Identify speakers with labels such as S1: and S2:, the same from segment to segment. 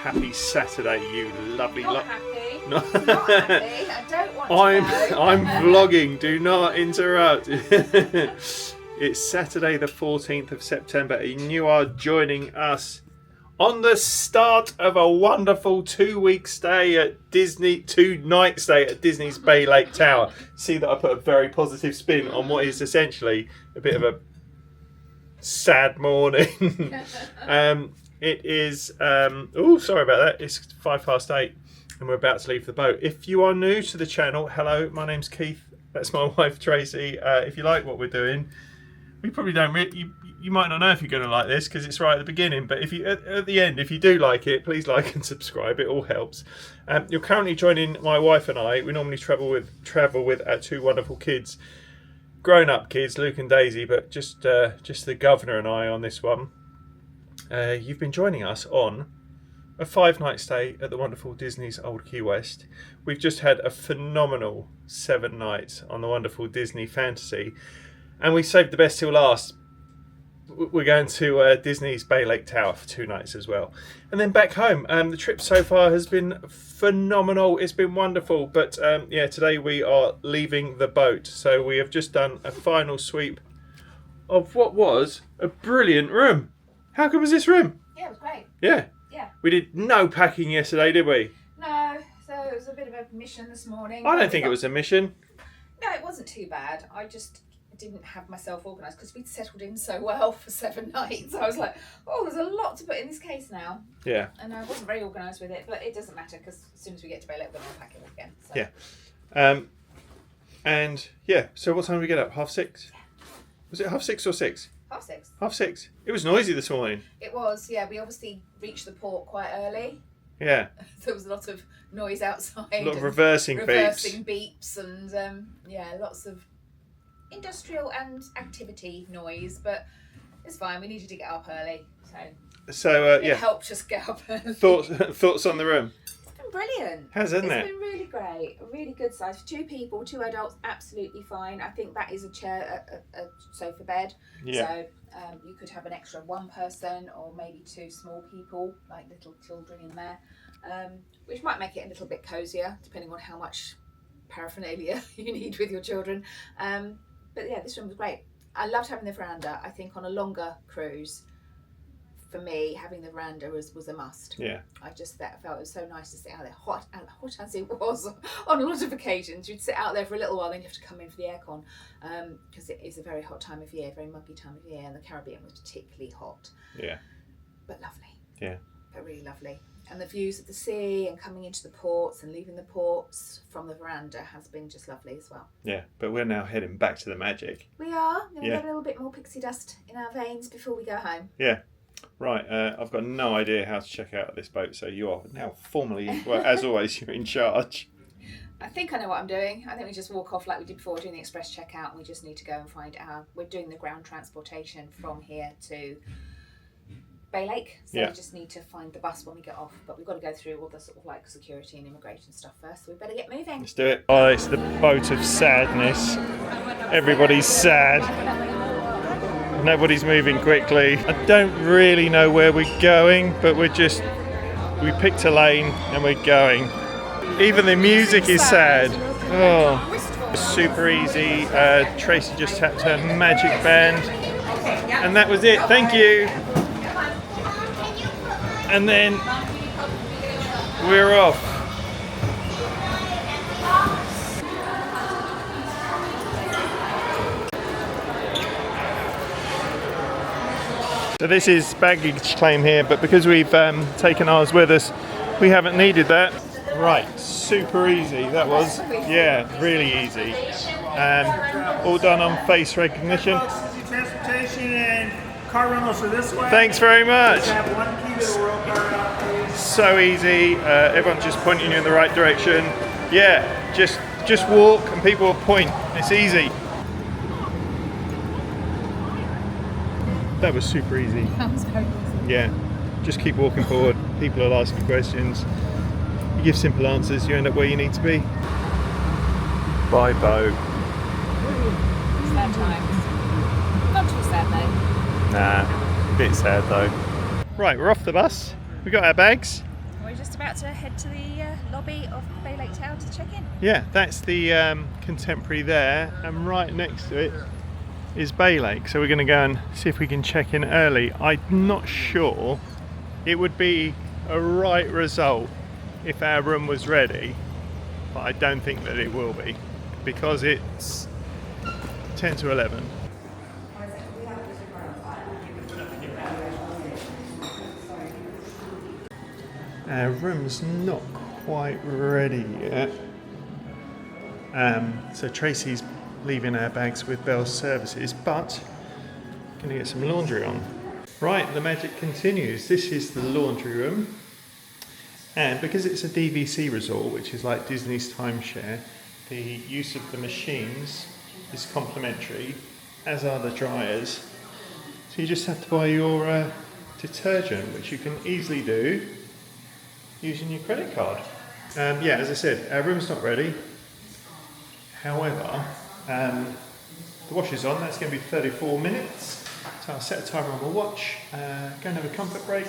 S1: Happy Saturday, you lovely lot.
S2: Happy.
S1: No.
S2: Not happy. I don't want to
S1: I'm vlogging, do not interrupt. It's Saturday the 14th of September and you are joining us on the start of a wonderful 2-week stay at Disney, 2-night stay at Disney's Bay Lake Tower. See that I put a very positive spin on what is essentially a bit of a sad morning. It is, oh, sorry about that. It's 8:05 and we're about to leave the boat. If you are new to the channel, hello, my name's Keith. That's my wife, Tracy. If you like what we're doing, we probably don't really, you might not know if you're going to like this because it's right at the beginning, but if you at the end, if you do like it, please like and subscribe. It all helps. You're currently joining my wife and I. We normally travel with our two wonderful kids, grown-up kids, Luke and Daisy, but just the governor and I on this one. You've been joining us on a 5-night stay at the wonderful Disney's Old Key West. We've just had a phenomenal 7 nights on the wonderful Disney Fantasy, and we saved the best till last. We're going to Disney's Bay Lake Tower for 2 nights as well. And then back home. The trip so far has been phenomenal. It's been wonderful. But yeah, today we are leaving the boat. So we have just done a final sweep of what was a brilliant room. How good was this room?
S2: Yeah, it was great.
S1: Yeah.
S2: Yeah.
S1: We did no packing yesterday, did we?
S2: No, so it was a bit of a mission this morning.
S1: I don't think it was a mission.
S2: No, it wasn't too bad. I just didn't have myself organised because we'd settled in so well for 7 nights. I was like, oh, there's a lot to put in this case now.
S1: Yeah.
S2: And I wasn't very organised with it, but it doesn't matter because as soon as we get to Bay Lake, we're going to pack it all again. So.
S1: Yeah. And yeah, so what time did we get up? 6:30? Was it 6:30 or 6?
S2: 6:30.
S1: 6:30. It was noisy this morning.
S2: It was, yeah. We obviously reached the port quite early.
S1: Yeah.
S2: There was a lot of noise outside.
S1: A lot of reversing
S2: beeps and yeah, lots of industrial and activity noise, but it's fine. We needed to get up early, so
S1: yeah.
S2: It helped us get up early.
S1: Thoughts on the room?
S2: It's been brilliant.
S1: Hasn't it?
S2: It's been really great. A really good size for 2 people, 2 adults, absolutely fine. I think that is a chair, a sofa bed.
S1: Yeah.
S2: So you could have an extra 1 person or maybe 2 small people, like little children in there, which might make it a little bit cozier, depending on how much paraphernalia you need with your children. But yeah, this room was great. I loved having the veranda. I think on a longer cruise, for me, having the veranda was a must.
S1: Yeah.
S2: I just felt it was so nice to sit out there, hot as it was on a lot of occasions. You'd sit out there for a little while, then you have to come in for the aircon because it is a very hot time of year, very muggy time of year, and the Caribbean was particularly hot.
S1: Yeah.
S2: But lovely.
S1: Yeah.
S2: But really lovely. And the views of the sea and coming into the ports and leaving the ports from the veranda has been just lovely as well.
S1: Yeah, but we're now heading back to the magic.
S2: We are. Going to
S1: Yeah.
S2: get a little bit more pixie dust in our veins before we go home.
S1: Yeah. Right, I've got no idea how to check out this boat, so you are now formally, well, as always, you're in charge.
S2: I think I know what I'm doing. I think we just walk off like we did before doing the express checkout. We just need to go and find we're doing the ground transportation from here to Bay Lake, so
S1: Yeah.
S2: we just need to find the bus when we get off, but we've got to go through all the sort of like security and immigration stuff first, so we better get moving.
S1: Let's do it. Oh, it's the boat of sadness. Everybody's sad. Nobody's moving quickly. I don't really know where we're going, but we picked a lane and we're going. Even the music is sad. Oh, super easy. Tracy just tapped her magic band, and that was it. Thank you. And then we're off. So this is baggage claim here, but because we've taken ours with us, we haven't needed that. Right, super easy. That was, yeah, really easy. All done on face recognition.
S3: Transportation and car rentals are this way.
S1: Thanks very much.
S3: Just have 1 key to the roll car out, please.
S1: So easy. Everyone's just pointing you in the right direction. Yeah, just walk and people will point. It's easy. That was super easy.
S2: That was very easy.
S1: Yeah, just keep walking forward. People will ask you questions. You give simple answers, you end up where you need to be. Bye boat.
S2: Sad times. Not too sad though.
S1: Nah, bit sad though. Right, we're off the bus. We got our bags.
S2: we're just about to head to the lobby of Bay Lake Tower to check in.
S1: Yeah, that's the Contemporary there, and right next to it is Bay Lake. So we're going to go and see if we can check in early. I'm not sure. It would be a right result if our room was ready, but I don't think that it will be because it's 10 to 11. Our room's not quite ready yet. So Tracy's leaving our bags with Bell's Services, but going to get some laundry on. Right, the magic continues. This is the laundry room. And because it's a DVC resort, which is like Disney's timeshare, the use of the machines is complimentary, as are the dryers. So you just have to buy your detergent, which you can easily do using your credit card. Yeah, as I said, our room's not ready. However, the wash is on. That's going to be 34 minutes. So I'll set a timer on my watch, go and have a comfort break.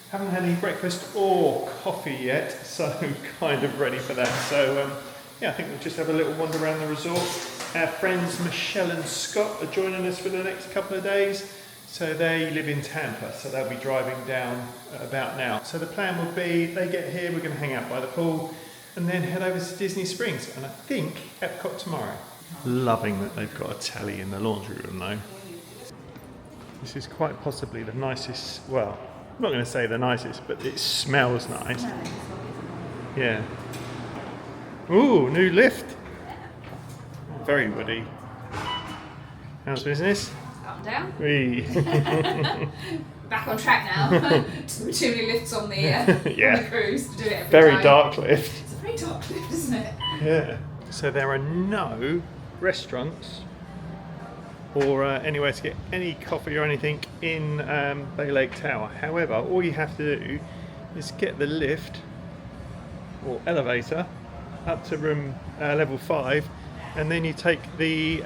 S1: Haven't had any breakfast or coffee yet, so kind of ready for that. So yeah, I think we'll just have a little wander around the resort. Our friends Michelle and Scott are joining us for the next couple of days. So they live in Tampa, so they'll be driving down about now. So the plan will be, they get here, we're going to hang out by the pool, and then head over to Disney Springs, and I think Epcot tomorrow. Loving that they've got a tally in the laundry room though. This is quite possibly the nicest, well, I'm not going to say the nicest, but it smells nice. Yeah. Ooh, new lift. Very woody. How's business?
S2: Up and down.
S1: Whee.
S2: Back on track now. Too many lifts on the,
S1: Yeah.
S2: on the cruise to do it every
S1: Very
S2: time.
S1: dark lift.
S2: It's a very dark lift, isn't it?
S1: Yeah. So there are no restaurants or anywhere to get any coffee or anything in Bay Lake Tower. However, all you have to do is get the lift or elevator up to room level 5, and then you take the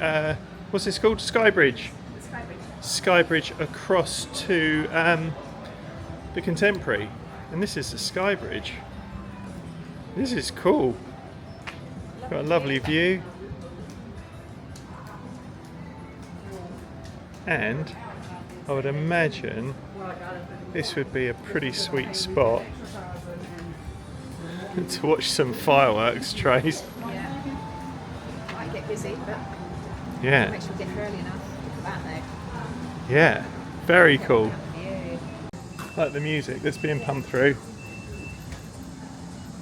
S1: what's this called? Skybridge. Skybridge across to the Contemporary, and this is the Skybridge. This is cool. Got a lovely view. And I would imagine this would be a pretty sweet spot to watch some fireworks, Trace.
S2: Yeah. Might get busy, but
S1: Yeah.
S2: make sure we get here early enough. Look at that though.
S1: Yeah. Very cool.
S2: Yeah.
S1: Like the music that's being pumped through.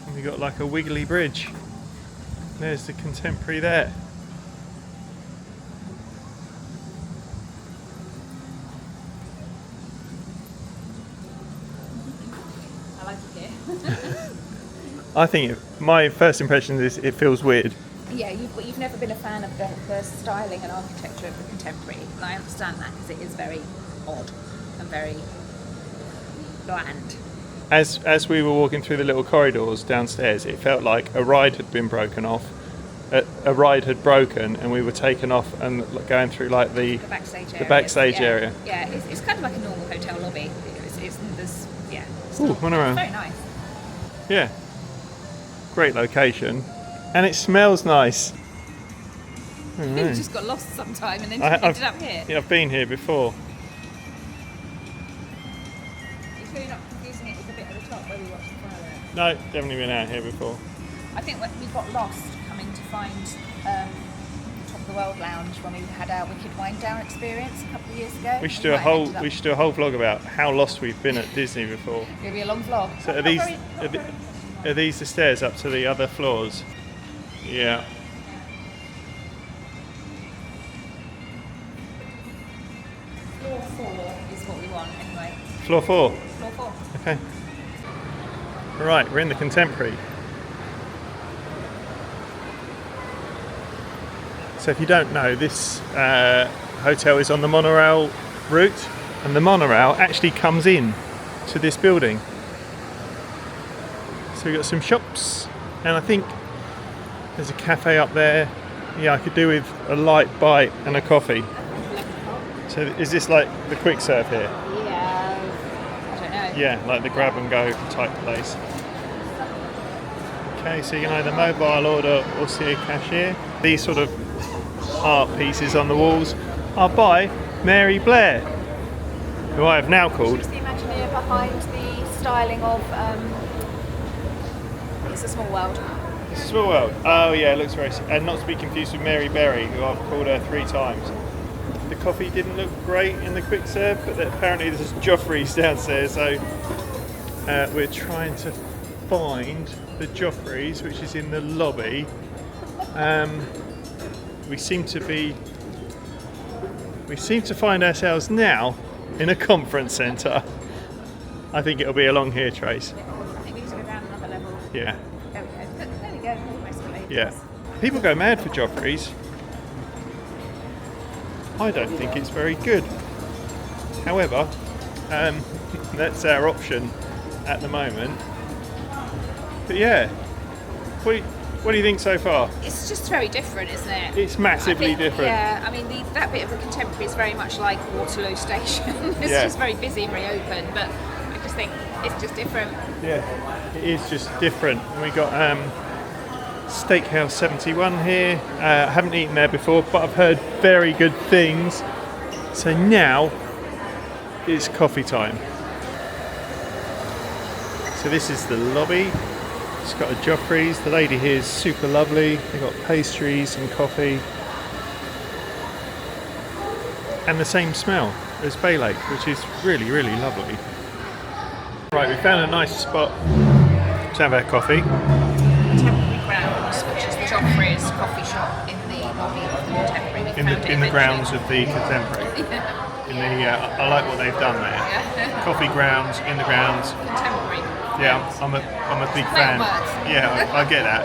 S1: And we got like a wiggly bridge. There's the Contemporary there.
S2: I like it here.
S1: I think my first impression is it feels weird.
S2: Yeah, you've never been a fan of the styling and architecture of the Contemporary, and I understand that because it is very odd and very bland.
S1: As we were walking through the little corridors downstairs, it felt like a ride had been broken off. A ride had broken, and we were taken off and going through like the backstage area.
S2: Yeah, it's kind of like a normal hotel lobby.
S1: Ooh, run around.
S2: Very nice.
S1: Yeah, great location, and it smells nice. I don't know.
S2: You just got lost sometime and then
S1: I've-
S2: ended up here.
S1: Yeah, I've been here before.
S2: You're clearly not confusing it with the bit at the top where we watched the fireworks.
S1: No, definitely been out here before.
S2: I think when we got lost coming to find Top of the World Lounge when we had our Wicked Wind Down experience a couple of years ago.
S1: We should do a whole vlog about how lost we've been at Disney before.
S2: It'll be a long vlog.
S1: So are these the stairs up to the other floors? Yeah.
S2: Floor 4 is what we want anyway.
S1: Floor 4.
S2: Floor 4.
S1: Okay. Right, we're in the Contemporary. So if you don't know, this hotel is on the monorail route, and the monorail actually comes in to this building. So we've got some shops, and I think there's a cafe up there. Yeah, I could do with a light bite and a coffee. So is this like the quick serve here?
S2: Yeah, I don't know.
S1: Yeah, like the grab and go type place. Okay, so you can either mobile order or see a cashier. These sort of art pieces on the walls are by Mary Blair, who I have now called.
S2: She's the Imagineer behind the styling of It's a Small World.
S1: It's a Small World. Oh yeah, it looks very. And not to be confused with Mary Berry, who I've called her 3 times. The coffee didn't look great in the quick serve, but apparently there's Joffrey's downstairs, so we're trying to find the Joffrey's, which is in the lobby. We seem to find ourselves now in a conference centre. I think it'll be along here, Trace.
S2: I think we need to go down another level.
S1: Yeah.
S2: There we go. There we go. Almost got
S1: Yeah. People go mad for Joffrey's. I don't think it's very good. However, that's our option at the moment. But yeah, what do you think so far?
S2: It's just very different, isn't it?
S1: It's massively different.
S2: Yeah, I mean, that bit of the contemporary is very much like Waterloo Station. It's just very busy, very open, but I just think it's just different.
S1: Yeah, it is just different. And we got Steakhouse 71 here. I haven't eaten there before, but I've heard very good things. So now it's coffee time. So this is the lobby. It's got a Joffrey's. The lady here is super lovely. They've got pastries and coffee. And the same smell as Bay Lake, which is really, really lovely. Right, we found a nice spot to have our coffee.
S2: Contemporary Grounds, which is Joffrey's coffee shop in the lobby of the Contemporary.
S1: In the grounds of the Contemporary. In the, I like what they've done there.
S2: Yeah.
S1: Coffee grounds, in the grounds.
S2: Contemporary.
S1: Yeah, I'm a big fan. Yeah, I get that.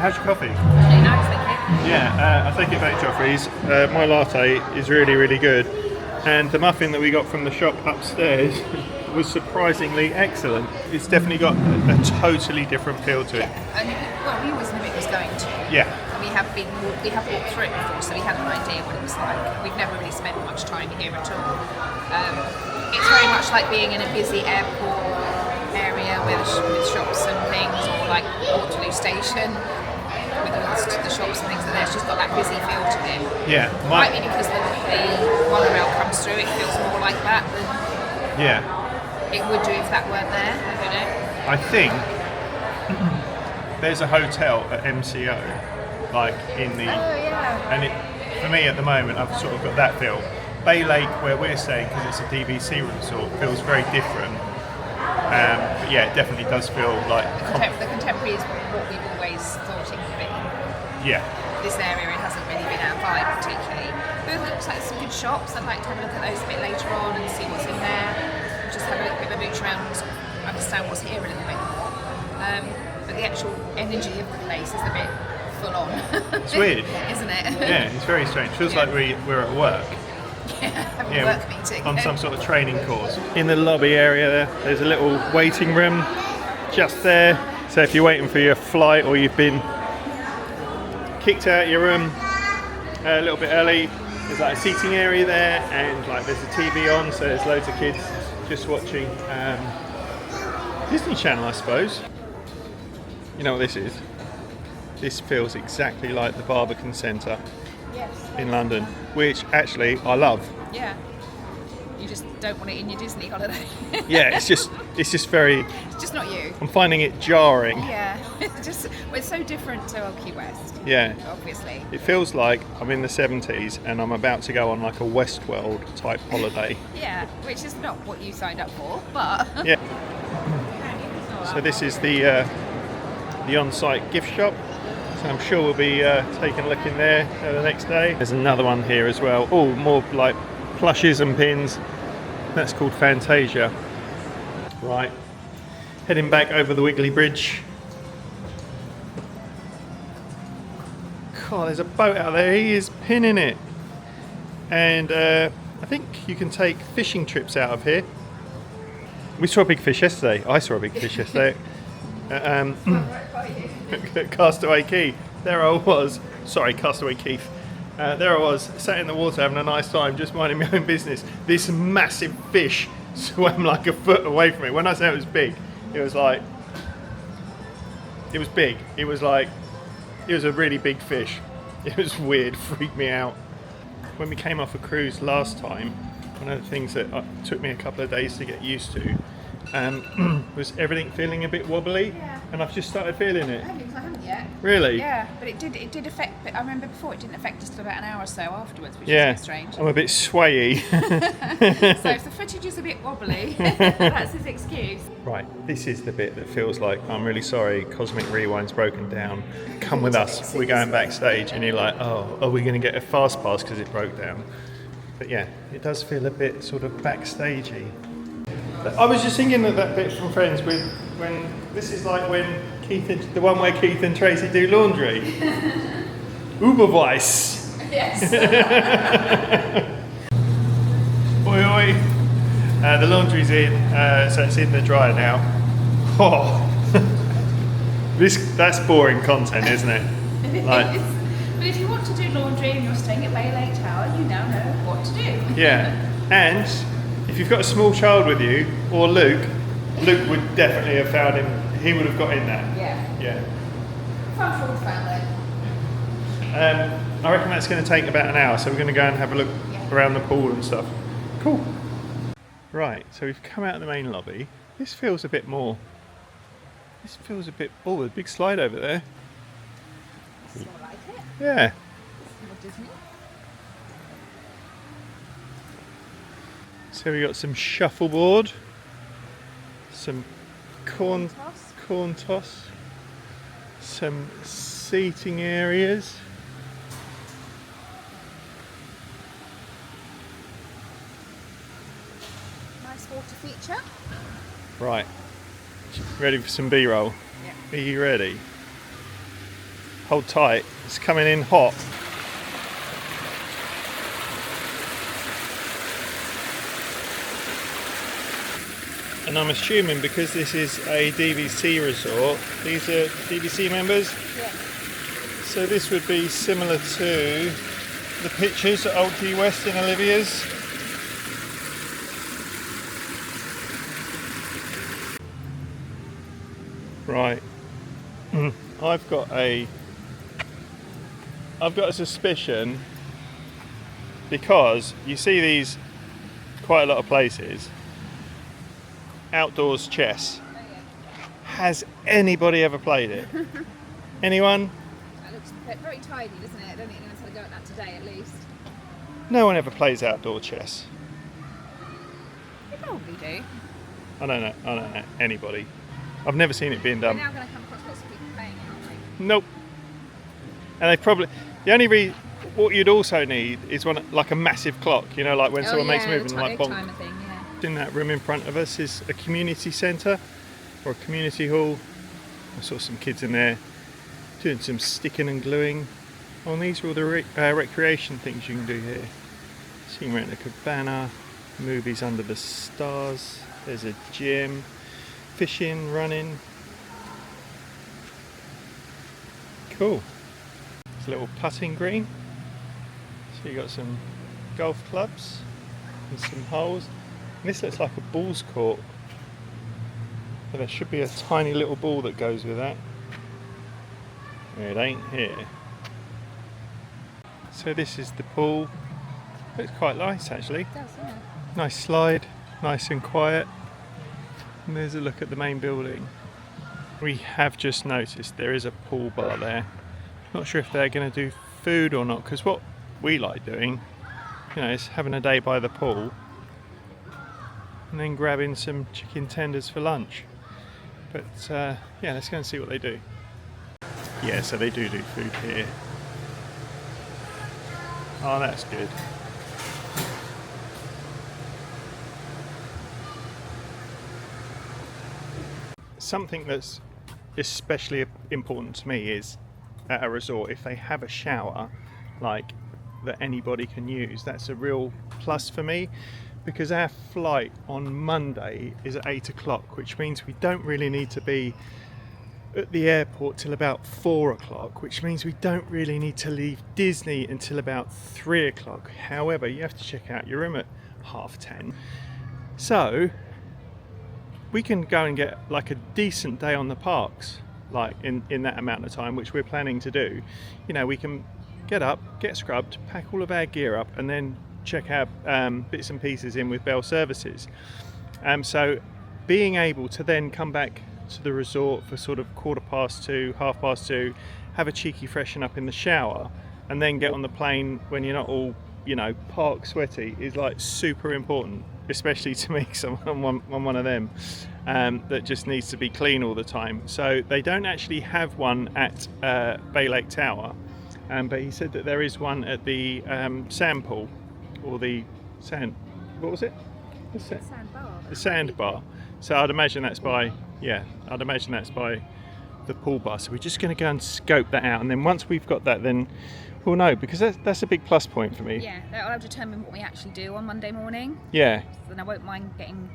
S1: How's your coffee?
S2: Really nice, thank you.
S1: Yeah, I take it back, Joffrey's. My latte is really, really good. And the muffin that we got from the shop upstairs was surprisingly excellent. It's definitely got a totally different feel to it.
S2: Yeah, and we always knew it was going to.
S1: Yeah.
S2: And we have walked through it before, so we had an idea what it was like. We've never really spent much time here at all. It's very much like being in a busy airport area with shops and things, or like Waterloo Station with all the shops and things like that. It's just got that busy feel to it.
S1: Yeah.
S2: Might be because the monorail comes through, it feels more like that than it would do if that weren't there. I don't know.
S1: I think there's a hotel at MCO, like in the...
S2: Oh yeah.
S1: And for me at the moment, I've sort of got that feel. Bay Lake, where we're staying, because it's a DVC resort, feels very different. But yeah, it definitely does feel like...
S2: The Contemporary is what we've always thought it would be.
S1: Yeah.
S2: This area hasn't really been our vibe particularly. But it looks like some good shops. I'd like to have a look at those a bit later on and see what's in there. Just have a little bit of a mooch around and understand what's here a little bit. But the actual energy of the place is a bit full on.
S1: It's weird.
S2: Isn't it?
S1: Yeah, it's very strange. Feels like we're at work.
S2: Having a work meeting.
S1: On some sort of training course. In the lobby area there's a little waiting room just there. So if you're waiting for your flight or you've been kicked out of your room a little bit early, there's like a seating area there, and like there's a TV on, so there's loads of kids just watching Disney Channel, I suppose. You know what this is? This feels exactly like the Barbican Centre in London, which actually I love.
S2: Yeah. You just don't want it in your Disney holiday.
S1: Yeah, it's just very...
S2: It's just not you.
S1: I'm finding it jarring.
S2: Yeah. It's so different to Key West.
S1: Yeah.
S2: Obviously.
S1: It feels like I'm in the 70s and I'm about to go on like a Westworld type holiday.
S2: Yeah, which is not what you signed up for, but...
S1: Yeah. So this is the on-site gift shop. So I'm sure we'll be taking a look in there the next day. There's another one here as well. Oh, more like plushes and pins. That's called Fantasia. Right. Heading back over the Wiggly Bridge. God, there's a boat out there. He is pinning it. And I think you can take fishing trips out of here. We saw a big fish yesterday. I saw a big fish yesterday. Castaway Quay. There I was. Sorry, Castaway Keith. There I was, sat in the water having a nice time, just minding my own business. This massive fish swam like a foot away from me. When I say it was big, it was like It was big. It was a really big fish. It was weird, freaked me out. When we came off a cruise last time, one of the things that took me a couple of days to get used to was everything feeling a bit wobbly, and I've just started feeling it.
S2: I haven't yet.
S1: Really?
S2: Yeah, but it did affect. But I remember before it didn't affect us till about an hour or so afterwards, which is
S1: Yeah,
S2: a bit strange.
S1: I'm a bit swayy.
S2: So if the footage is a bit wobbly, that's his excuse.
S1: Right, this is the bit that feels like, I'm really sorry, Cosmic Rewind's broken down. Come with us, we're going backstage, and you're like, oh, are we going to get a fast pass because it broke down? But yeah, it does feel a bit sort of backstagey. I was just thinking of that bit from Friends when this is like when the one where Keith and Tracy do laundry. Uberweiss.
S2: Yes.
S1: Oi oi. The laundry's in, so it's in the dryer now. Oh, that's boring content, isn't it? Like,
S2: but if you want to do laundry and you're staying at Bay Lake Tower, you now know what to do.
S1: yeah, and if you've got a small child with you, or Luke would definitely have found him. He would have got in there.
S2: Yeah. Fun for the family.
S1: I reckon that's going to take about an hour, so we're going to go and have a look around the pool and stuff. Cool. Right, so we've come out of the main lobby. This feels a bit more. This feels a bit. Oh, there's a big slide over there.
S2: Sort of like it.
S1: Yeah.
S2: More Disney.
S1: So we got some shuffleboard, some corn toss, some seating areas.
S2: Nice water feature.
S1: Right, ready for some B-roll?
S2: Yeah.
S1: Are you ready? Hold tight, it's coming in hot. And I'm assuming because this is a DVC resort, these are DVC members?
S2: Yeah.
S1: So this would be similar to the pictures at Old Key West in Olivia's. Right. I've got a suspicion, because you see these quite a lot of places. Outdoors chess.
S2: Oh, yeah.
S1: Has anybody ever played it? Anyone?
S2: That looks very tidy, doesn't it? I don't think anyone's had a go at that today, at least.
S1: No one ever plays outdoor chess.
S2: They probably do.
S1: I don't know anybody. I've never seen it being
S2: We're
S1: done.
S2: now going to come across lots of people playing it, aren't we?
S1: Nope. And they probably, what you'd also need is one like a massive clock, you know, like when someone makes a move and like bonk.
S2: timer thing, yeah.
S1: In that room in front of us is a community centre or a community hall. I saw some kids in there doing some sticking and gluing. Oh, and these are all the recreation things you can do here. So you can rent a cabana, movies under the stars, there's a gym, fishing, running. Cool. It's a little putting green. So you got some golf clubs and some holes. And this looks like a balls court. But there should be a tiny little ball that goes with that. It ain't here. So this is the pool. Looks quite nice actually.
S2: It does, yeah.
S1: Nice slide, nice and quiet. And there's a look at the main building. We have just noticed there is a pool bar there. Not sure if they're going to do food or not, because what we like doing, you know, is having a day by the pool and then grabbing some chicken tenders for lunch. But yeah, let's go and see what they do. Yeah, so they do food here. Oh, that's good. Something that's especially important to me is at a resort, if they have a shower like that anybody can use, that's a real plus for me, because our flight on Monday is at 8 o'clock, which means we don't really need to be at the airport till about 4 o'clock, which means we don't really need to leave Disney until about 3 o'clock. However, you have to check out your room at 10:30. So we can go and get like a decent day on the parks like in that amount of time, which we're planning to do, you know, we can get up, get scrubbed, pack all of our gear up, and then check our bits and pieces in with Bell Services. So being able to then come back to the resort for sort of 2:15, 2:30, have a cheeky freshen up in the shower, and then get on the plane when you're not all, you know, park sweaty is like super important, especially to me, because I'm one of them that just needs to be clean all the time. So they don't actually have one at Bay Lake Tower, but he said that there is one at the sand pool, or the sand, what was it? The sandbar. So I'd imagine that's by the pool bar. So we're just going to go and scope that out, and then once we've got that, then we'll know, because that's a big plus point for me.
S2: Yeah, that'll determine what we actually do on Monday morning.
S1: Yeah.
S2: So then I won't mind getting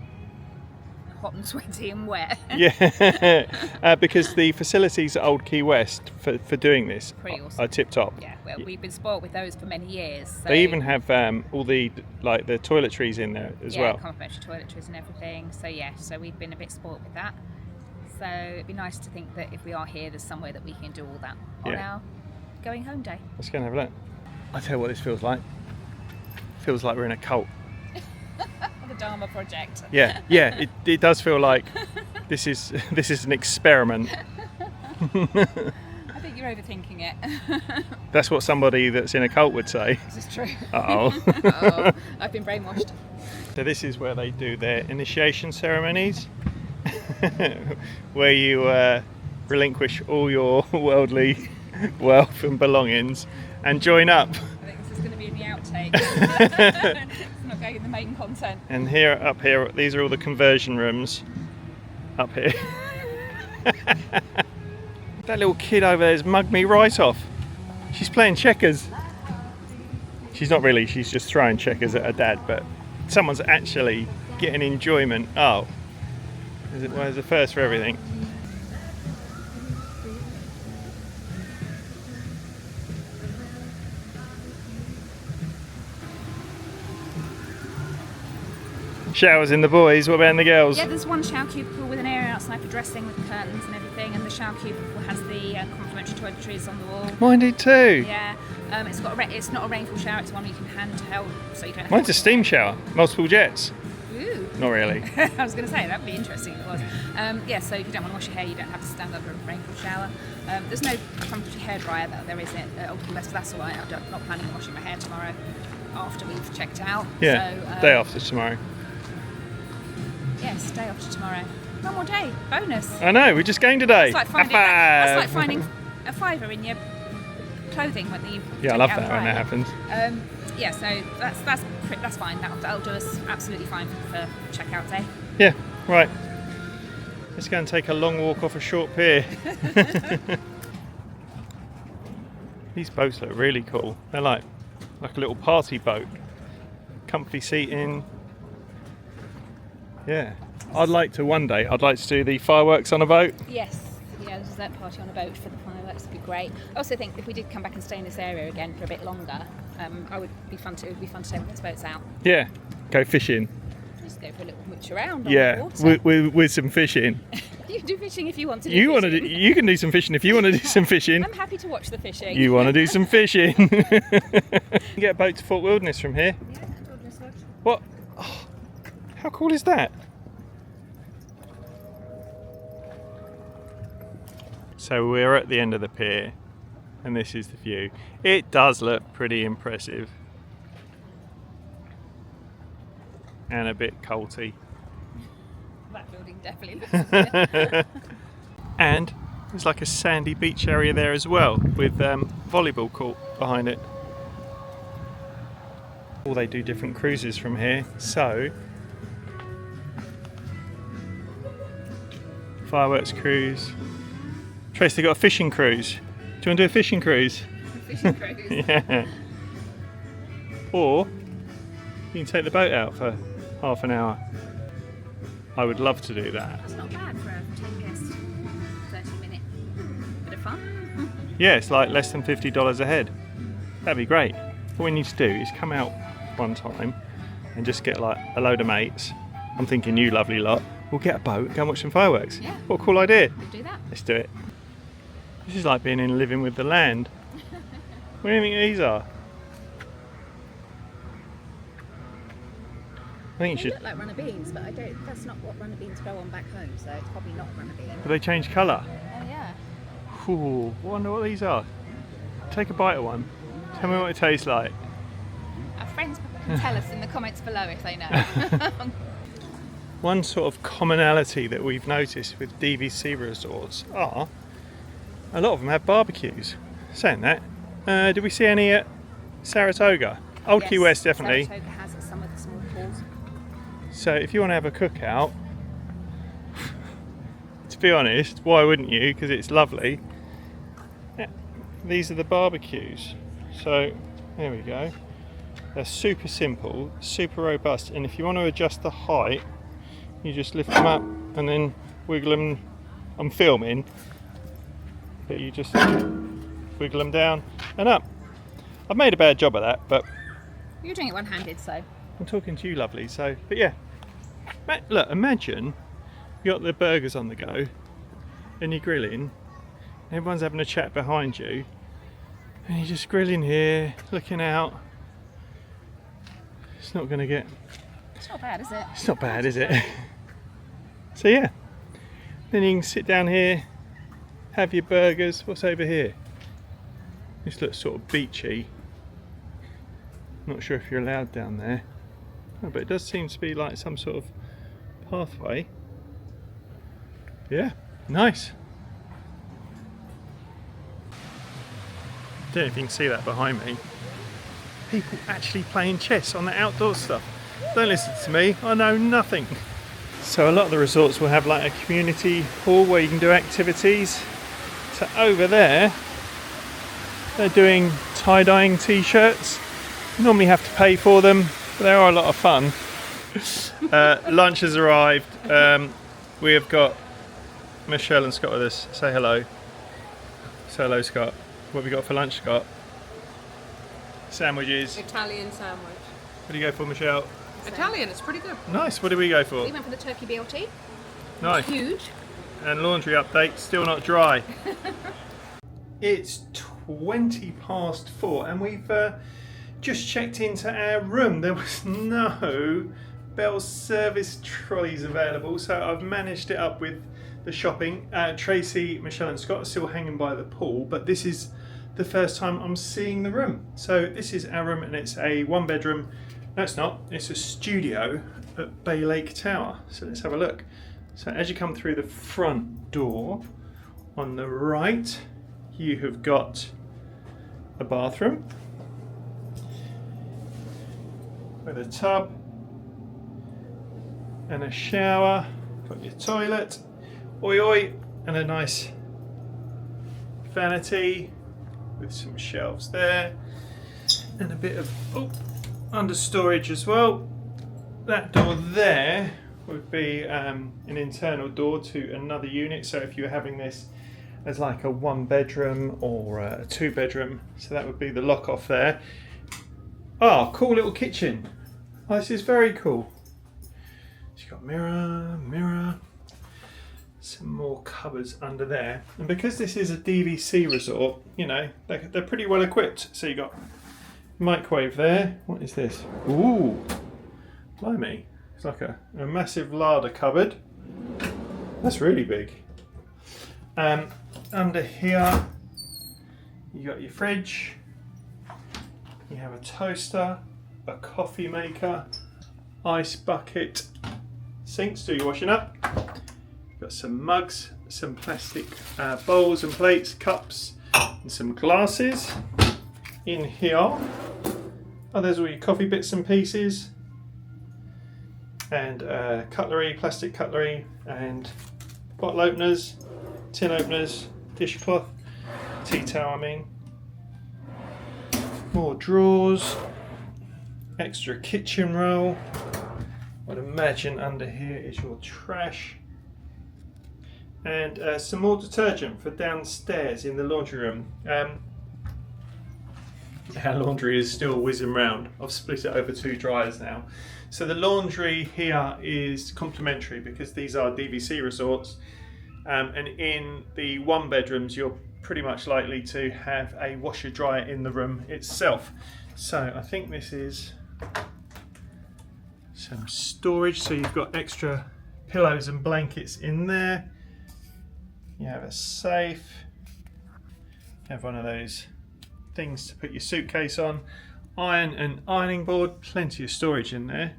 S2: hot and sweaty and wet.
S1: Yeah, because the facilities at Old Key West for doing this
S2: Pretty awesome.
S1: are tip top.
S2: Yeah, well, we've been spoiled with those for many years. So
S1: They even have all the toiletries in there as well.
S2: Yeah, complimentary toiletries and everything. So yeah, so we've been a bit spoiled with that. So it'd be nice to think that if we are here, there's somewhere that we can do all that on our going home day.
S1: Let's go and have a look. I tell you what this feels like. Feels like we're in a cult.
S2: The Dharma Project.
S1: Yeah, it does feel like this is an experiment.
S2: I think you're overthinking it.
S1: That's what somebody that's in a cult would say.
S2: This is true.
S1: Uh-oh.
S2: I've been brainwashed.
S1: So this is where they do their initiation ceremonies, where you relinquish all your worldly wealth and belongings and join up.
S2: I think this is going to be in the outtakes. It's not going in the main content.
S1: And up here, these are all the conversion rooms up here. That little kid over there has mugged me right off. She's playing checkers. She's not really, she's just throwing checkers at her dad, but someone's actually getting enjoyment. Oh, there's a first for everything. Showers in the boys, what about in the girls?
S2: Yeah, there's one shower cubicle with an area outside for dressing with curtains and everything, and the shower cubicle has the complimentary toiletries on the wall.
S1: Mine did too.
S2: Yeah, it's not a rainfall shower, it's one you can handheld, so you don't have
S1: Mine's a steam shower, multiple jets.
S2: Ooh.
S1: Not really.
S2: I was going to say, that would be interesting if it was. Yeah, so if you don't want to wash your hair, you don't have to stand under a rainfall shower. There's no complimentary hairdryer that there is at Old Key West, but that's alright. I'm not planning on washing my hair tomorrow after we've checked out.
S1: Yeah,
S2: so,
S1: day after tomorrow.
S2: Yes, day after tomorrow. One more day, bonus.
S1: I know, we just gained a day.
S2: It's like that's like finding a fiver in your clothing when you
S1: Yeah, I love that when that happens.
S2: Yeah, so that's fine. That'll do us absolutely fine for checkout day.
S1: Yeah, right. Let's go and take a long walk off a short pier. These boats look really cool. They're like a little party boat. Comfy seating. Yeah. I'd like to do the fireworks on a boat.
S2: Yes. Yeah, the dessert party on a boat for the fireworks would be great. I also think if we did come back and stay in this area again for a bit longer, it would be fun to take those boats out.
S1: Yeah. Go fishing.
S2: Just go for a little mooch around on
S1: yeah,
S2: the water.
S1: with some fishing.
S2: You can do fishing if you want to do
S1: fishing. You can do some fishing if you want to do some fishing.
S2: I'm happy to watch the fishing.
S1: You want to do some fishing. You can get a boat to Fort Wilderness from here.
S2: Yeah, Wilderness Lodge.
S1: What? Oh, how cool is that? So we're at the end of the pier, and this is the view. It does look pretty impressive. And a bit culty.
S2: That building definitely looks
S1: And there's like a sandy beach area there as well, with volleyball court behind it. Or they do different cruises from here, so fireworks cruise. Trace, they got a fishing cruise. Do you want to do a fishing cruise?
S2: fishing cruise.
S1: Yeah. Or you can take the boat out for half an hour. I would love to do that.
S2: That's not bad for a 10-guest, 30-minute bit of fun.
S1: Yeah, it's like less than $50 a head. That'd be great. What we need to do is come out one time and just get like a load of mates. I'm thinking you lovely lot. We'll get a boat, go and watch some fireworks.
S2: Yeah.
S1: What a cool idea.
S2: We'll do that.
S1: Let's do it. This is like being in Living with the Land. What do you think these are? I think
S2: They
S1: you should.
S2: look like runner beans, but I don't. That's not what runner beans go on back home, so it's probably not runner bean.
S1: Have they changed colour?
S2: Oh yeah.
S1: Ooh, I wonder what these are. Take a bite of one. Tell me what it tastes like.
S2: Our friends can tell us in the comments below if they know.
S1: One sort of commonality that we've noticed with DVC resorts are a lot of them have barbecues. Saying that, did we see any at Saratoga? Old Key West definitely.
S2: Saratoga has some of the small pools.
S1: So if you want to have a cookout, to be honest, why wouldn't you? Because it's lovely. Yeah, these are the barbecues. So there we go. They're super simple, super robust, and if you want to adjust the height, you just lift them up and then wiggle them. I'm filming, but you just wiggle them down and up. I've made a bad job of that, but
S2: You're doing it one-handed, so.
S1: I'm talking to you, lovely. So, but yeah, look, imagine you got the burgers on the go and you're grilling, everyone's having a chat behind you, and you're just grilling here, looking out. It's not going to get.
S2: It's not bad, is it?
S1: It's not bad, is it? So yeah, then you can sit down here, have your burgers. What's over here? This looks sort of beachy. Not sure if you're allowed down there. Oh, but it does seem to be like some sort of pathway. Yeah, nice. Don't know if you can see that behind me. People actually playing chess on the outdoor stuff. Don't listen to me, I know nothing. So a lot of the resorts will have like a community hall where you can do activities. So over there, they're doing tie-dyeing t-shirts. You normally have to pay for them, but they are a lot of fun. Lunch has arrived. We have got Michelle and Scott with us. Say hello. Say hello, Scott. What have we got for lunch, Scott? Sandwiches.
S4: Italian sandwich.
S1: What do you go for, Michelle?
S4: Italian, it's pretty good.
S1: Nice. What do we go for?
S2: We went for the turkey BLT.
S1: Nice.
S2: Huge.
S1: And laundry update, still not dry. It's 4:20 and we've just checked into our room. There was no Bell service trolleys available, so I've managed it up with the shopping. Tracy, Michelle and Scott are still hanging by the pool, but this is the first time I'm seeing the room. So this is our room and it's a 1-bedroom. No, it's not. It's a studio at Bay Lake Tower. So let's have a look. So as you come through the front door, on the right, you have got a bathroom with a tub and a shower. Got your toilet, oi oi, and a nice vanity with some shelves there and a bit of under storage as well. That door there would be an internal door to another unit, so if you're having this as like a 1-bedroom or a 2-bedroom, so that would be the lock off there. Oh, cool little kitchen. Oh, this is very cool. You've got mirror, some more cupboards under there, and because this is a DVC resort, you know, they're pretty well equipped. So you got microwave there. What is this? Ooh, blimey. It's like a massive larder cupboard. That's really big. Under here, you got your fridge. You have a toaster, a coffee maker, ice bucket, sinks, do your washing up. You've got some mugs, some plastic bowls and plates, cups, and some glasses. In here, oh, there's all your coffee bits and pieces, and cutlery, plastic cutlery, and bottle openers, tin openers, dishcloth, tea towel, I mean. More drawers, extra kitchen roll. I'd imagine under here is your trash. And some more detergent for downstairs in the laundry room. Our laundry is still whizzing round. I've split it over 2 dryers now. So the laundry here is complimentary because these are DVC resorts. And in the one bedrooms, you're pretty much likely to have a washer dryer in the room itself. So I think this is some storage. So you've got extra pillows and blankets in there. You have a safe. You have one of those things to put your suitcase on. Iron and ironing board. Plenty of storage in there.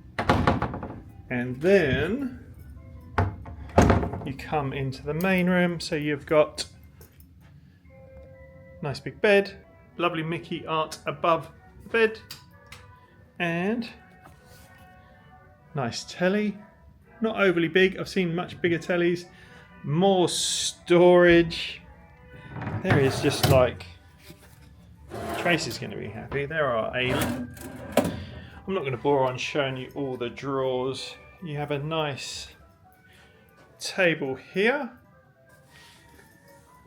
S1: And then you come into the main room. So you've got nice big bed, lovely Mickey art above the bed, and nice telly. Not overly big, I've seen much bigger tellies. More storage. There is just like, Tracy's going to be happy. There are I'm not going to bore on showing you all the drawers. You have a nice table here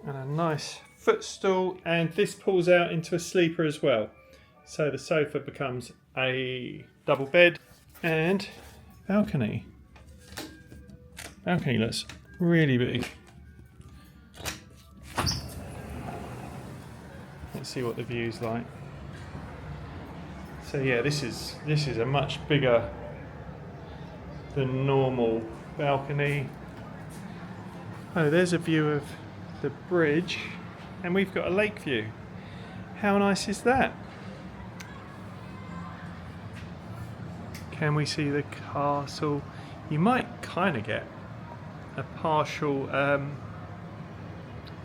S1: and a nice footstool, and this pulls out into a sleeper as well. So the sofa becomes a double bed, and balcony. Balcony looks really big. Let's see what the view's like. So yeah, this is a much bigger than normal balcony. Oh, there's a view of the bridge, and we've got a lake view. How nice is that? Can we see the castle? You might kind of get a partial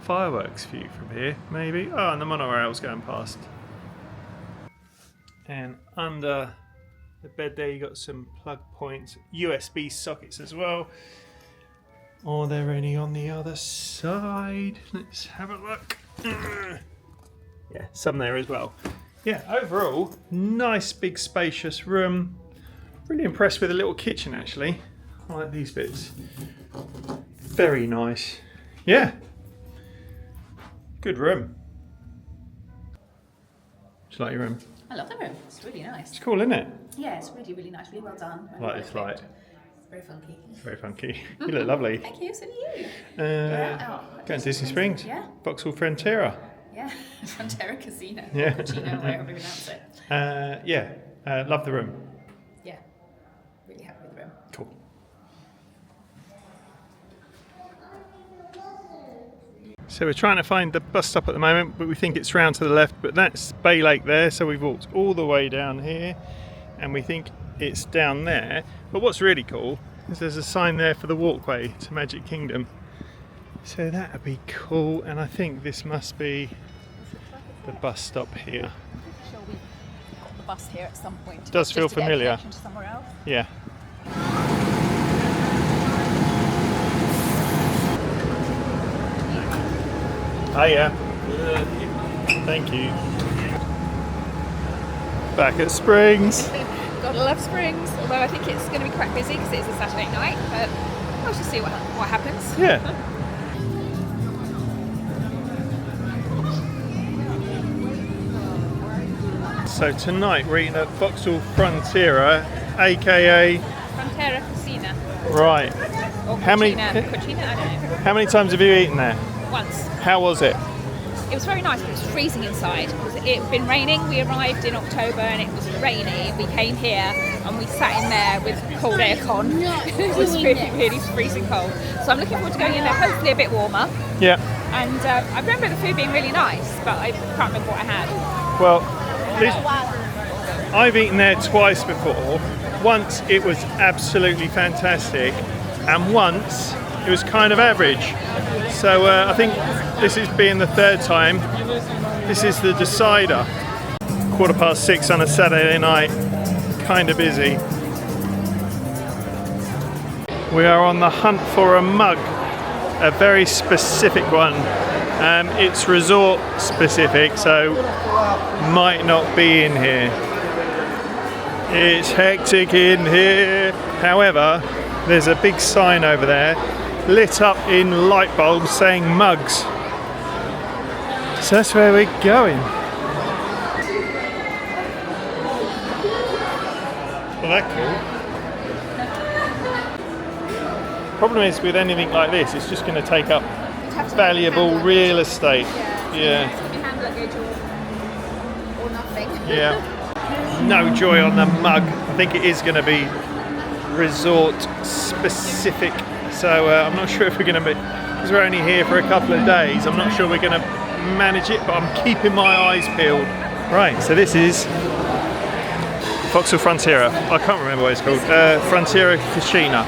S1: fireworks view from here, maybe. Oh, and the monorail's going past. And under the bed there, you got some plug points, USB sockets as well. Are there any on the other side? Let's have a look. Yeah, some there as well. Yeah, overall, nice big spacious room. Really impressed with the little kitchen actually. I like these bits. Very nice. Yeah. Good room. Do you like your room?
S2: I love the room. It's really nice.
S1: It's cool, isn't it?
S2: Yeah, it's really, really nice. Really well done.
S1: I like this light.
S2: Very funky.
S1: Very funky. You look lovely.
S2: Thank you, so do you.
S1: Going to Disney Springs.
S2: Yeah.
S1: Vauxhall Frontera.
S2: Yeah, Frontera Cocina.
S1: Yeah.
S2: Cocina, wherever we pronounce it.
S1: Love the room.
S2: Yeah, really happy with the room.
S1: Cool. So we're trying to find the bus stop at the moment, but we think it's round to the left, but that's Bay Lake there, so we've walked all the way down here and we think it's down there. But what's really cool is there's a sign there for the walkway to Magic Kingdom. So that would be cool, and I think this must be the bus stop here.
S2: I'm sure we got the bus here at some point.
S1: Does feel familiar.
S2: To somewhere else.
S1: Yeah. Hiya. Thank you. Back at Springs.
S2: Gotta love Springs, although I think it's going to be quite busy because it's a Saturday night, but we'll just see what happens.
S1: Yeah. So tonight we're eating at Vauxhall Frontera, aka
S2: Frontera Cocina.
S1: right.
S2: Or
S1: How many-
S2: Cucina, I don't know.
S1: How many times have you eaten there?
S2: Once.
S1: How was it?
S2: It was very nice, but it was freezing inside. It had been raining. We arrived in October and it was rainy. We came here and we sat in there with cold aircon. It was really, really freezing cold. So I'm looking forward to going in there, hopefully a bit warmer.
S1: Yeah.
S2: And I remember the food being really nice, but I can't remember what I had.
S1: Well, I've eaten there twice before. Once it was absolutely fantastic, and once it was kind of average. So I think this is being the third time. This is the decider. 6:15 on a Saturday night, kind of busy. We are on the hunt for a mug, a very specific one. It's resort specific, so might not be in here. It's hectic in here. However, there's a big sign over there, lit up in light bulbs saying mugs. So that's where we're going. Well, that's cool. problem is with anything like this, it's just going to take up
S2: You'd have to
S1: valuable
S2: handle
S1: real estate.
S2: Yeah. It's going to be hand luggage or nothing.
S1: Yeah. No joy on the mug. I think it is going to be resort specific. So I'm not sure if we're going to be, because we're only here for a couple of days, I'm not sure we're going to manage it, but I'm keeping my eyes peeled. Right, so this is Vauxhall Frontera. I can't remember what it's called. Frontera Cocina.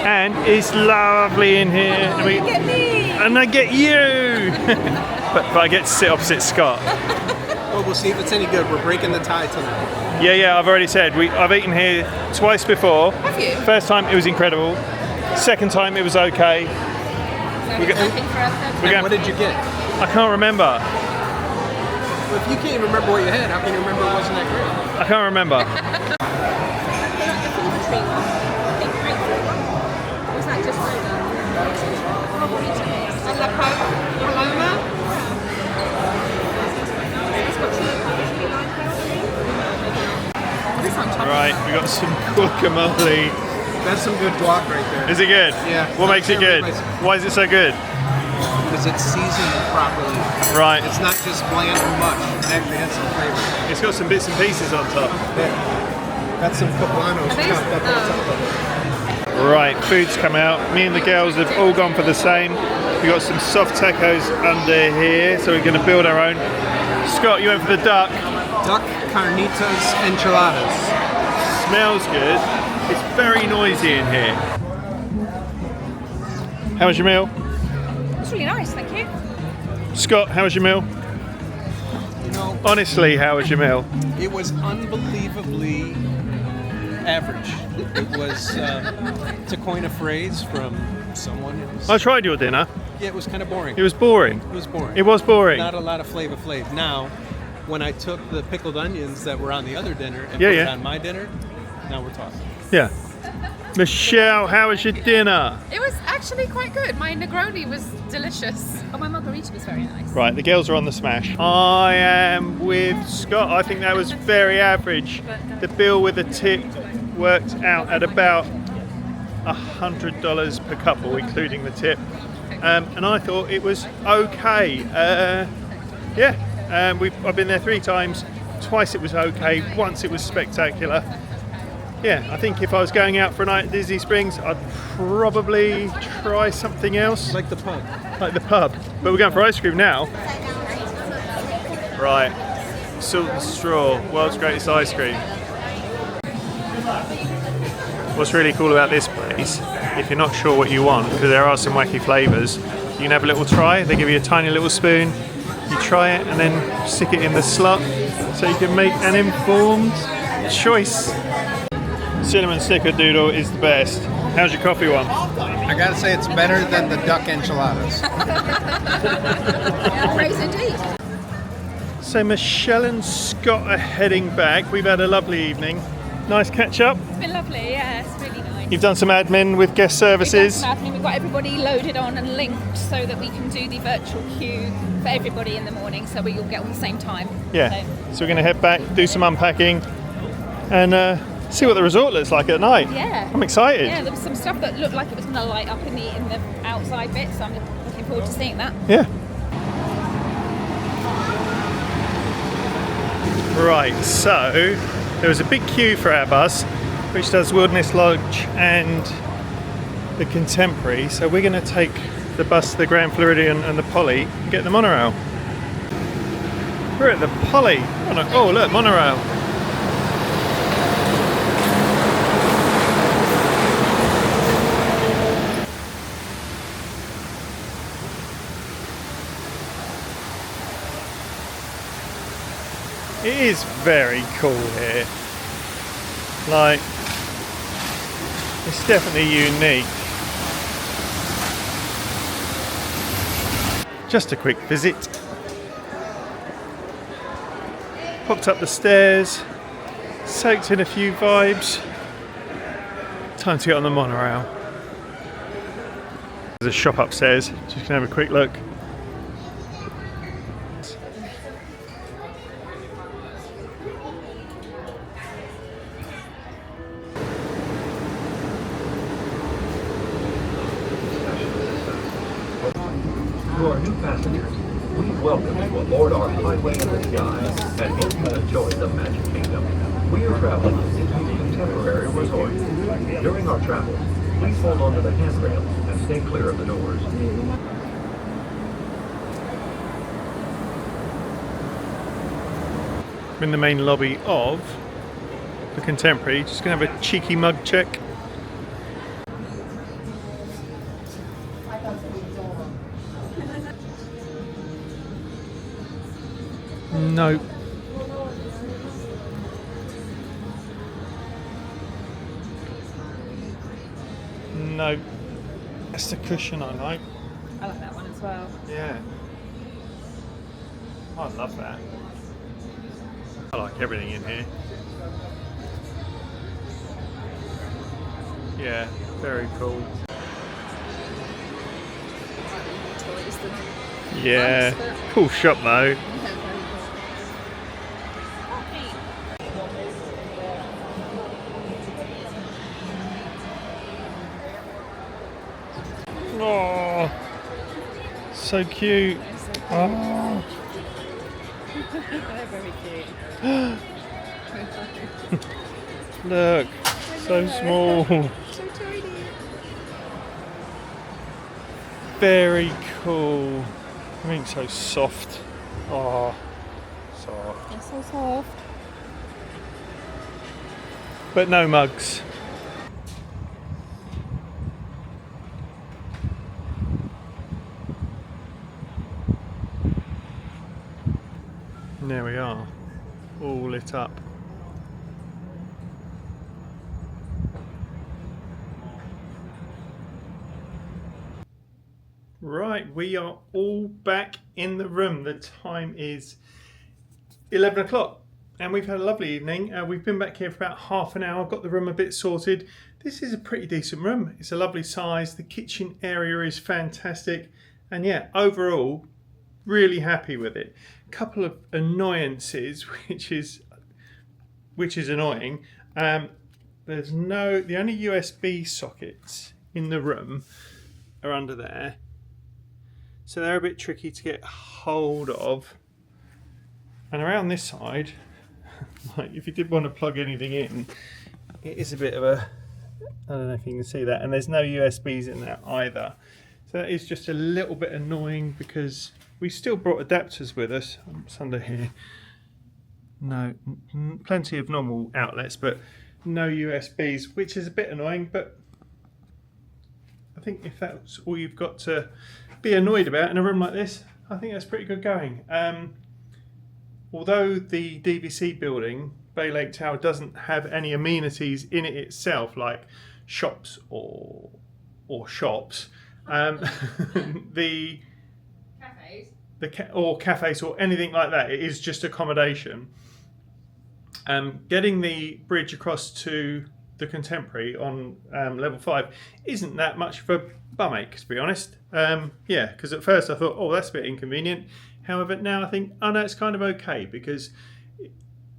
S1: And it's lovely in here. And
S2: You get me!
S1: and I get you! but I get to sit opposite Scott.
S5: Well, we'll see if it's any good. We're breaking the tie tonight.
S1: Yeah, I've already said. I've eaten here twice before.
S2: Have you?
S1: First time, it was incredible. Second time, it was okay.
S2: So
S1: got-
S2: hoping for a third
S1: We're
S5: And what
S1: going,
S5: did you get?
S1: I can't remember.
S5: Well, if you can't even remember what you had, how can you remember it wasn't that great?
S1: I can't remember.
S2: the tree one. I think grapefruit one. Or was that just probably to me.
S4: And the Paloma.
S2: It's got chili powder.
S4: This on top.
S1: Right, we got some guacamole.
S5: That's some good guac right there.
S1: Is it good?
S5: Yeah.
S1: What makes it good? Why is it so good?
S5: Because it's seasoned properly.
S1: Right.
S5: It's not just bland and mush. It actually has some flavor.
S1: It's got some bits and pieces on top.
S5: Yeah. Got some poblanos
S4: Are these-
S5: chopped up on top of it.
S1: Right, food's come out. Me and the girls have all gone for the same. We got some soft tacos under here, so we're going to build our own. Scott, you went for the duck.
S5: Duck carnitas enchiladas.
S1: Smells good. It's very noisy in here. How was your meal?
S2: It's really nice, thank you.
S1: Scott, how was your meal?
S5: You know,
S1: Honestly, how was your meal?
S5: it was unbelievably average. It was, to coin a phrase from someone,
S1: I tried your dinner.
S5: yeah, it was kind of boring.
S1: It was boring.
S5: It was boring.
S1: It was boring.
S5: Not a lot of flavor flav. Now, when I took the pickled onions that were on the other dinner and
S1: Yeah,
S5: put it
S1: yeah.
S5: on my dinner, now we're talking.
S1: Yeah. Michelle, how was your dinner?
S4: It was actually quite good. My Negroni was delicious.
S2: Oh, my margarita was very nice.
S1: Right, the girls are on the smash. I am with Scott. I think that was very average. The bill with the tip worked out at about $100 per couple, including the tip. And I thought it was okay. I've been there 3 times. Twice it was okay. Once it was spectacular. Yeah, I think if I was going out for a night at Disney Springs, I'd probably try something else.
S5: Like the pub.
S1: Like the pub. But we're going for ice cream now. Right. Salt and Straw, world's greatest ice cream. What's really cool about this place, if you're not sure what you want, because there are some wacky flavours, you can have a little try. They give you a tiny little spoon, you try it and then stick it in the slot so you can make an informed choice. Cinnamon snickerdoodle is the best. How's your coffee one?
S5: I gotta say it's better than the duck enchiladas.
S2: Praise indeed.
S1: So Michelle and Scott are heading back. We've had a lovely evening. Nice catch up.
S6: It's been lovely, yeah, it's really nice.
S1: You've done some admin with guest services.
S6: We've got everybody loaded on and linked so that we can do the virtual queue for everybody in the morning so we all get on the same time.
S1: Yeah. So we're going to head back, do some unpacking, and see what the resort looks like at night.
S6: Yeah.
S1: I'm excited.
S6: Yeah, there was some stuff that looked like it was going to light up in the outside bit, so I'm looking forward to seeing that.
S1: Yeah. Right, so there was a big queue for our bus, which does Wilderness Lodge and the Contemporary. So we're going to take the bus to the Grand Floridian and the Poly and get the monorail. We're at the Poly. Oh, look, monorail. It is very cool here. Like, it's definitely unique. Just a quick visit. Popped up the stairs, soaked in a few vibes. Time to get on the monorail. There's a shop upstairs, just gonna have a quick look.
S7: To our new passengers, we welcome you aboard our Highway in the Sky and hope you enjoy the Magic Kingdom. We are traveling to Disney's Contemporary Resort. During our travels, please hold on to the handrail and stay clear of the doors.
S1: I'm in the main lobby of the Contemporary. Just going to have a cheeky mug check. No. No. That's the cushion I like.
S4: I like that one as well.
S1: Yeah. I love that. I like everything in here. Yeah, very cool. Yeah, cool shop though. Oh, so cute. Oh.
S4: They're very cute.
S1: Look, so small.
S4: So tiny.
S1: Very cool. I mean, so soft. Oh, soft.
S4: They're so soft.
S1: But no mugs. And there we are, all lit up. Right, we are all back in the room. The time is 11 o'clock and we've had a lovely evening. We've been back here for about half an hour, got the room a bit sorted. This is a pretty decent room. It's a lovely size. The kitchen area is fantastic. And yeah, overall, really happy with it. Couple of annoyances, which is annoying. The only USB sockets in the room are under there. So they're a bit tricky to get hold of. And around this side, like if you did want to plug anything in, it is a bit of a, I don't know if you can see that, and there's no USBs in there either. So that is just a little bit annoying because we still brought adapters with us. It's under here. No, plenty of normal outlets, but no USBs, which is a bit annoying, but I think if that's all you've got to be annoyed about in a room like this, I think that's pretty good going. Although the DVC building, Bay Lake Tower, doesn't have any amenities in it itself, like shops or shops, the cafes or anything like that, it is just accommodation. Getting the bridge across to the Contemporary on level 5 isn't that much of a bum-ache, to be honest. Yeah, because at first I thought, oh, that's a bit inconvenient. However, now I think, oh no, it's kind of okay, because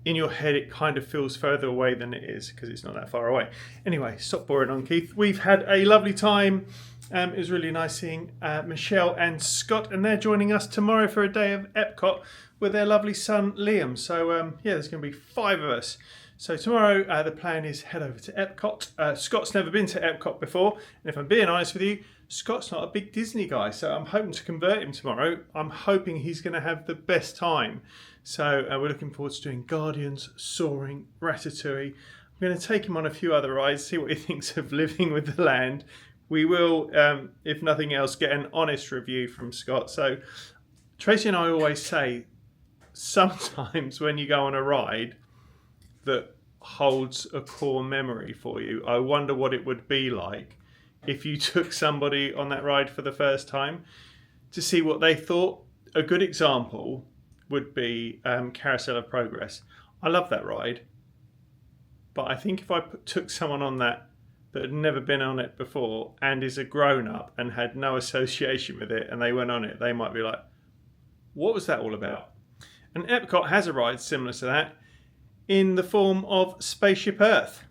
S1: in your head it kind of feels further away than it is, because it's not that far away. Anyway, stop boring on Keith. We've had a lovely time. It was really nice seeing Michelle and Scott, and they're joining us tomorrow for a day of Epcot with their lovely son Liam. So yeah, there's going to be 5 of us. So tomorrow the plan is head over to Epcot. Scott's never been to Epcot before, and if I'm being honest with you, Scott's not a big Disney guy, so I'm hoping to convert him tomorrow. I'm hoping he's going to have the best time. So we're looking forward to doing Guardians, Soaring, Ratatouille. I'm going to take him on a few other rides, see what he thinks of living with the land. We will, if nothing else, get an honest review from Scott. So Tracy and I always say, sometimes when you go on a ride that holds a core memory for you, I wonder what it would be like if you took somebody on that ride for the first time to see what they thought. A good example would be Carousel of Progress. I love that ride, but I think if I took someone on that had never been on it before and is a grown-up and had no association with it and they went on it, they might be like, what was that all about? And Epcot has a ride similar to that in the form of Spaceship Earth.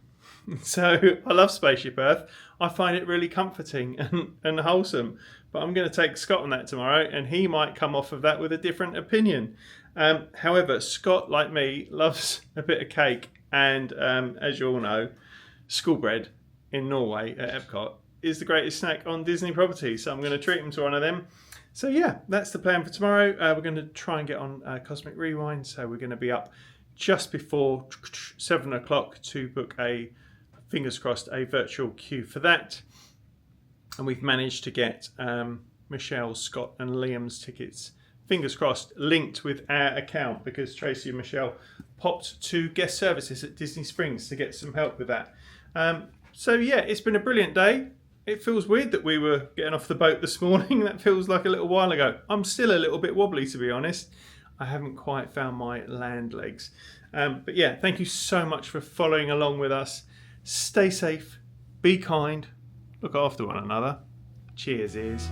S1: So I love Spaceship Earth. I find it really comforting and wholesome. But I'm going to take Scott on that tomorrow, and he might come off of that with a different opinion. However, Scott, like me, loves a bit of cake. And as you all know, school bread in Norway at Epcot is the greatest snack on Disney property. So I'm going to treat him to one of them. So yeah, that's the plan for tomorrow. We're going to try and get on Cosmic Rewind. So we're going to be up just before 7 o'clock to book a, fingers crossed, a virtual queue for that. And we've managed to get Michelle, Scott and Liam's tickets, fingers crossed, linked with our account, because Tracy and Michelle popped to guest services at Disney Springs to get some help with that. So yeah, it's been a brilliant day. It feels weird that we were getting off the boat this morning. That feels like a little while ago. I'm still a little bit wobbly, to be honest. I haven't quite found my land legs. But yeah, thank you so much for following along with us. Stay safe, be kind, look after one another. Cheers, ears.